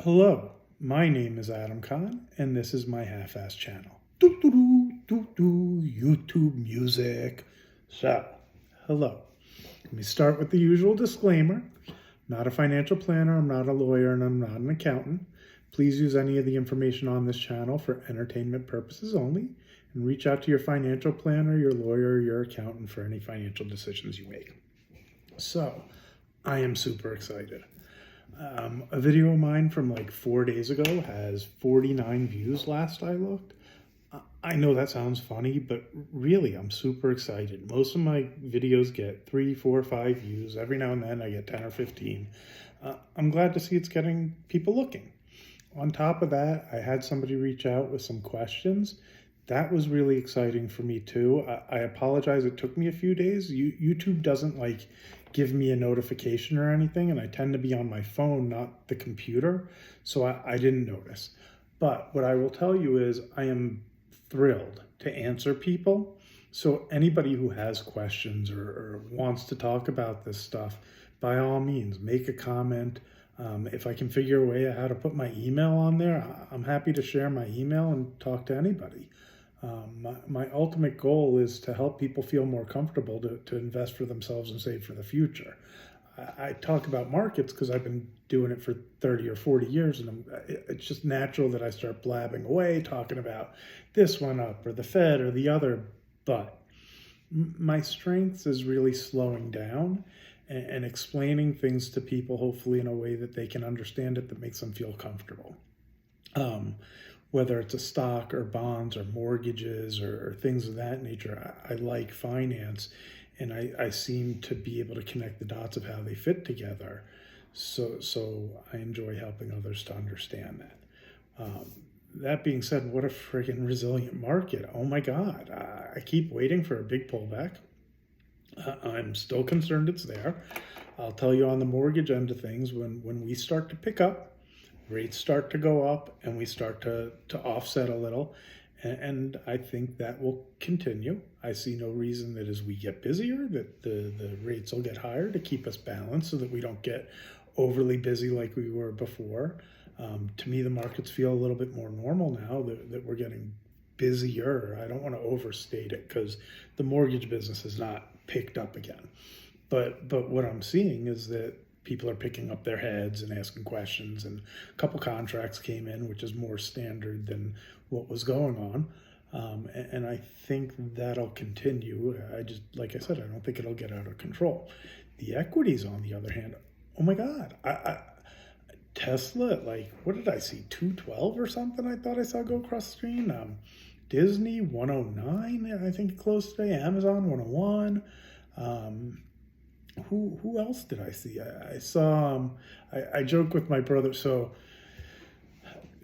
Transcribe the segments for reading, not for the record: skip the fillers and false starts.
Hello, my name is Adam Khan, and this is my half-ass channel. YouTube music. So, hello. Let me start with the usual disclaimer. Not a financial planner, I'm not a lawyer, and I'm not an accountant. Please use any of the information on this channel for entertainment purposes only, and reach out to your financial planner, your lawyer, or your accountant for any financial decisions you make. So, I am super excited. A video of mine from like 4 days ago has 49 views last I looked. I know that sounds funny, but really I'm super excited. Most of my videos get 3, 4, 5 views. Every now and then I get 10 or 15. I'm glad to see it's getting people looking. On top of that, I had somebody reach out with some questions. That was really exciting for me too. I apologize, it took me a few days. YouTube doesn't like give me a notification or anything, and I tend to be on my phone, not the computer, so I didn't notice. But what I will tell you is I am thrilled to answer people. So anybody who has questions or wants to talk about this stuff, by all means, make a comment. If I can figure a way how to put my email on there, I'm happy to share my email and talk to anybody. My ultimate goal is to help people feel more comfortable to invest for themselves and save for the future. I talk about markets because I've been doing it for 30 or 40 years, and it's just natural that I start blabbing away, talking about this one up or the Fed or the other. But my strength is really slowing down and explaining things to people, hopefully in a way that they can understand it, that makes them feel comfortable. Whether it's a stock or bonds or mortgages or things of that nature, I like finance, and I seem to be able to connect the dots of how they fit together. So I enjoy helping others to understand that. That being said, what a friggin' resilient market. Oh my God, I keep waiting for a big pullback. I'm still concerned it's there. I'll tell you on the mortgage end of things, when we start to pick up, rates start to go up and we start to offset a little, and I think that will continue. I see no reason that as we get busier that the rates will get higher to keep us balanced so that we don't get overly busy like we were before. To me, the markets feel a little bit more normal now that we're getting busier. I don't want to overstate it because the mortgage business has not picked up again. But what I'm seeing is that people are picking up their heads and asking questions, and a couple contracts came in, which is more standard than what was going on. And I think that'll continue. Like I said, I don't think it'll get out of control. The equities, on the other hand, oh my God, Tesla, like, what did I see, 212 or something? I thought I saw go across the screen. Disney, 109, I think it closed today. Amazon, 101. Who else did I see? I saw, I joke with my brother. So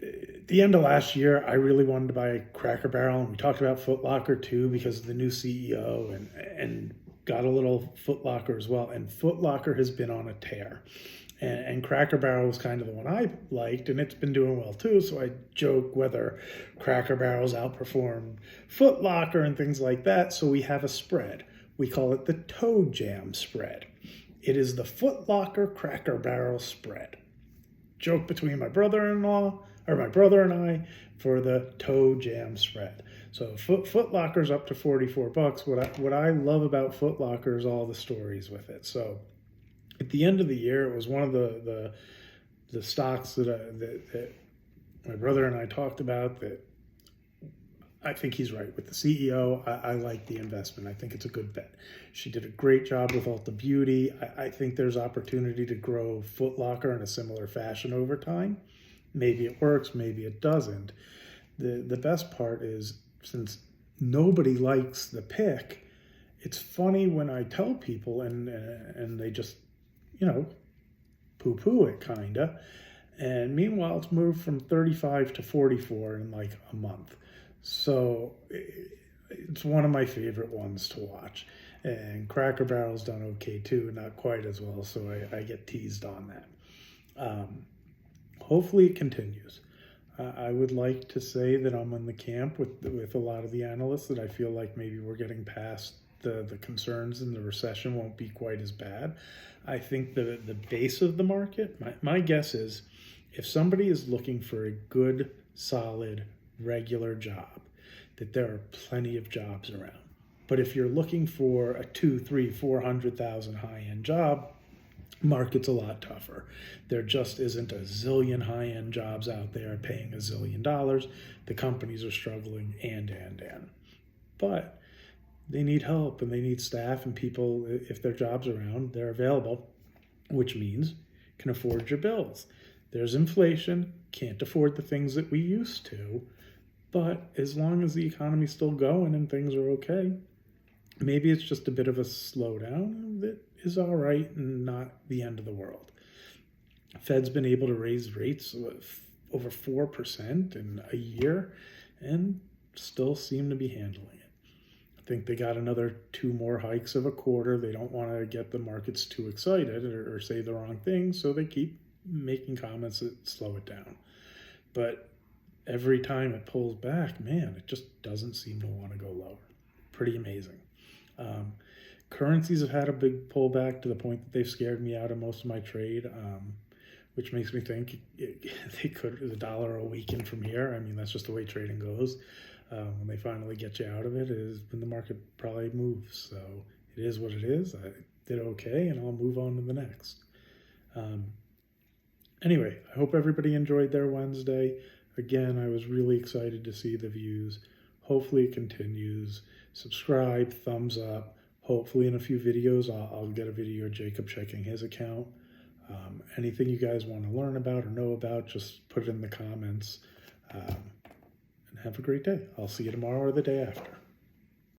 at the end of last year, I really wanted to buy Cracker Barrel, and we talked about Foot Locker too because of the new CEO, and got a little Foot Locker as well. And Foot Locker has been on a tear. And Cracker Barrel was kind of the one I liked, and it's been doing well too. So I joke whether Cracker Barrel's outperformed Foot Locker and things like that. So we have a spread. We call it the Toe Jam spread. It is the Foot Locker Cracker Barrel spread. Joke between my brother-in-law, or my brother and I, for the Toe Jam spread. So Foot Locker's up to 44 bucks. What I love about Foot Locker is all the stories with it. So at the end of the year, it was one of the stocks that my brother and I talked about that I think he's right. With the CEO, I like the investment. I think it's a good bet. She did a great job with Ulta Beauty. I think there's opportunity to grow Foot Locker in a similar fashion over time. Maybe it works, maybe it doesn't. The best part is, since nobody likes the pick, it's funny when I tell people and they just, poo-poo it kinda. And meanwhile, it's moved from 35 to 44 in like a month. So it's one of my favorite ones to watch. And Cracker Barrel's done okay too, not quite as well, so I get teased on that. Hopefully it continues. I would like to say that I'm in the camp with a lot of the analysts that I feel like maybe we're getting past the concerns and the recession won't be quite as bad. I think the base of the market, my guess is if somebody is looking for a good, solid, regular job, that there are plenty of jobs around. But if you're looking for a 2, 3, 400,000 high-end job, market's a lot tougher. There just isn't a zillion high-end jobs out there paying $1 zillion. The companies are struggling and. But they need help and they need staff and people. If their job's around, they're available, which means can afford your bills. There's inflation, can't afford the things that we used to, but as long as the economy's still going and things are okay, maybe it's just a bit of a slowdown that is all right and not the end of the world. Fed's been able to raise rates over 4% in a year and still seem to be handling it. I think they got another 2 more hikes of a quarter. They don't want to get the markets too excited or say the wrong thing, so they keep making comments that slow it down. But every time it pulls back, man, it just doesn't seem to want to go lower. Pretty amazing. Currencies have had a big pullback to the point that they've scared me out of most of my trade, which makes me think the dollar will weaken from here. I mean, that's just the way trading goes. When they finally get you out of it is when the market probably moves. So it is what it is. I did okay, and I'll move on to the next. Anyway, I hope everybody enjoyed their Wednesday. Again, I was really excited to see the views. Hopefully it continues. Subscribe, thumbs up. Hopefully in a few videos, I'll get a video of Jacob checking his account. Anything you guys want to learn about or know about, just put it in the comments. And have a great day. I'll see you tomorrow or the day after.